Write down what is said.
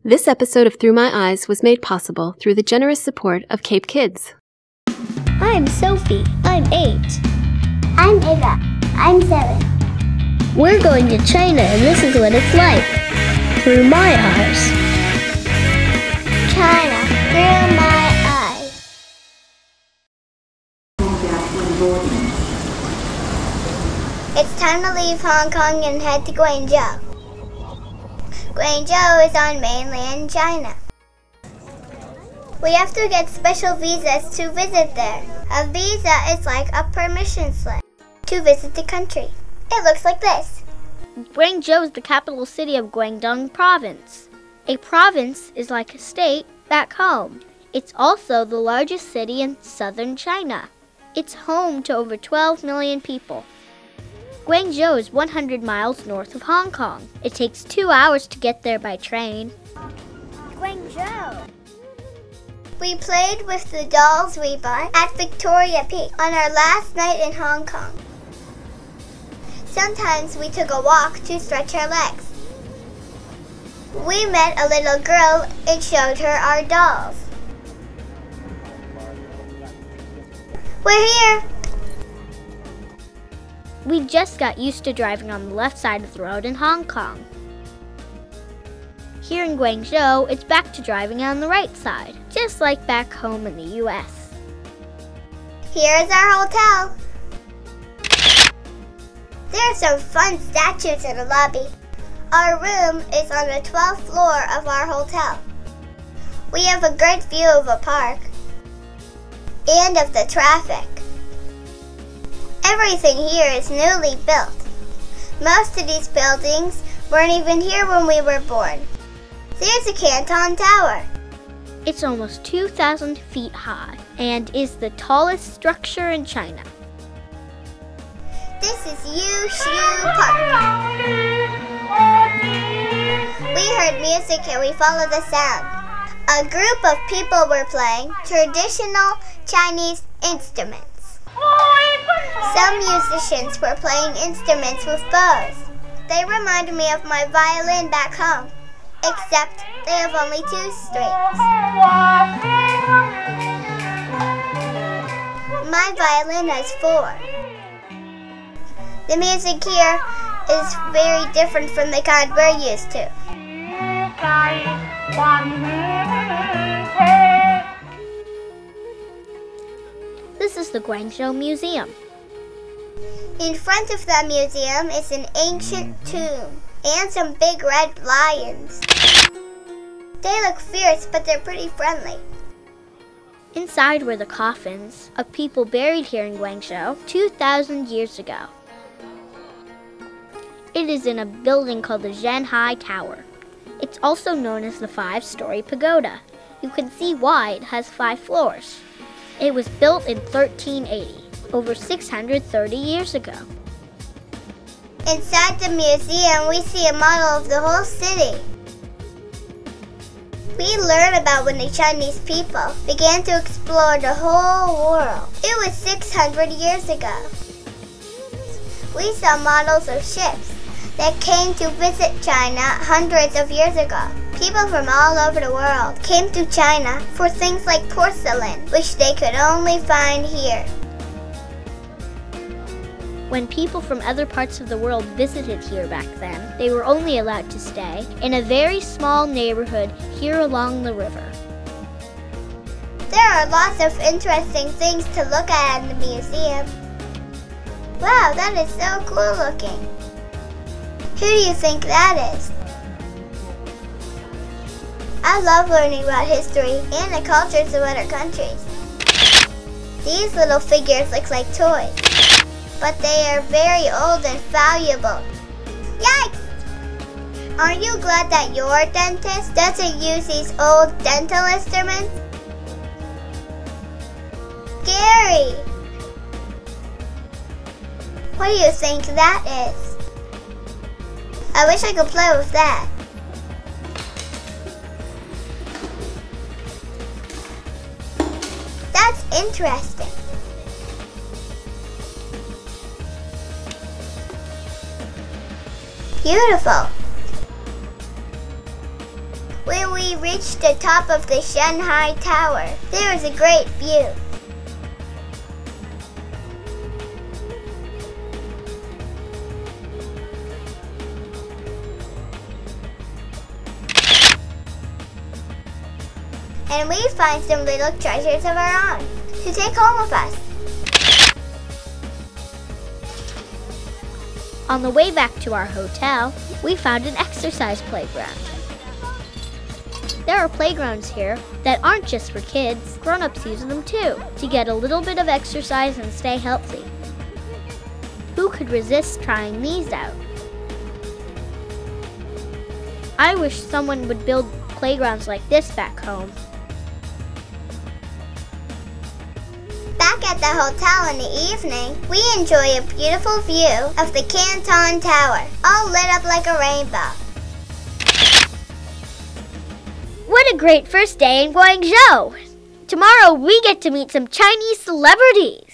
This episode of Through My Eyes was made possible through the generous support of CapeKids. I'm Sofie. I'm 8. I'm Ava. I'm 7. We're going to China, and this is what it's like. Through my eyes. China, through my eyes. It's time to leave Hong Kong and head to Guangzhou. Guangzhou is on mainland China. We have to get special visas to visit there. A visa is like a permission slip to visit the country. It looks like this. Guangzhou is the capital city of Guangdong Province. A province is like a state back home. It's also the largest city in southern China. It's home to over 12 million people. Guangzhou is 100 miles north of Hong Kong. It takes 2 hours to get there by train. Guangzhou. We played with the dolls we bought at Victoria Peak on our last night in Hong Kong. Sometimes we took a walk to stretch our legs. We met a little girl and showed her our dolls. We're here! We just got used to driving on the left side of the road in Hong Kong. Here in Guangzhou, it's back to driving on the right side, just like back home in the US. Here's our hotel. There are some fun statues in the lobby. Our room is on the 12th floor of our hotel. We have a great view of a park and of the traffic. Everything here is newly built. Most of these buildings weren't even here when we were born. There's a Canton Tower. It's almost 2,000 feet high and is the tallest structure in China. This is Yushu Park. We heard music and we followed the sound. A group of people were playing traditional Chinese instruments. Some musicians were playing instruments with bows. They reminded me of my violin back home, except they have only 2 strings. My violin has 4. The music here is very different from the kind we're used to. This is the Guangzhou Museum. In front of the museum is an ancient tomb and some big red lions. They look fierce, but they're pretty friendly. Inside were the coffins of people buried here in Guangzhou 2,000 years ago. It is in a building called the Zhanhai Tower. It's also known as the 5-story pagoda. You can see why it has 5 floors. It was built in 1380, over 630 years ago. Inside the museum, we see a model of the whole city. We learn about when the Chinese people began to explore the whole world. It was 600 years ago. We saw models of ships that came to visit China hundreds of years ago. People from all over the world came to China for things like porcelain, which they could only find here. When people from other parts of the world visited here back then, they were only allowed to stay in a very small neighborhood here along the river. There are lots of interesting things to look at in the museum. Wow, that is so cool looking. Who do you think that is? I love learning about history and the cultures of other countries. These little figures look like toys, but they are very old and valuable. Yikes! Aren't you glad that your dentist doesn't use these old dental instruments? Scary! What do you think that is? I wish I could play with that. That's interesting. Beautiful. When we reached the top of the Shanghai Tower, there was a great view. And we find some little treasures of our own to take home with us. On the way back to our hotel, we found an exercise playground. There are playgrounds here that aren't just for kids. Grown-ups use them too, to get a little bit of exercise and stay healthy. Who could resist trying these out? I wish someone would build playgrounds like this back home. Back at the hotel in the evening, we enjoy a beautiful view of the Canton Tower, all lit up like a rainbow. What a great first day in Guangzhou! Tomorrow we get to meet some Chinese celebrities!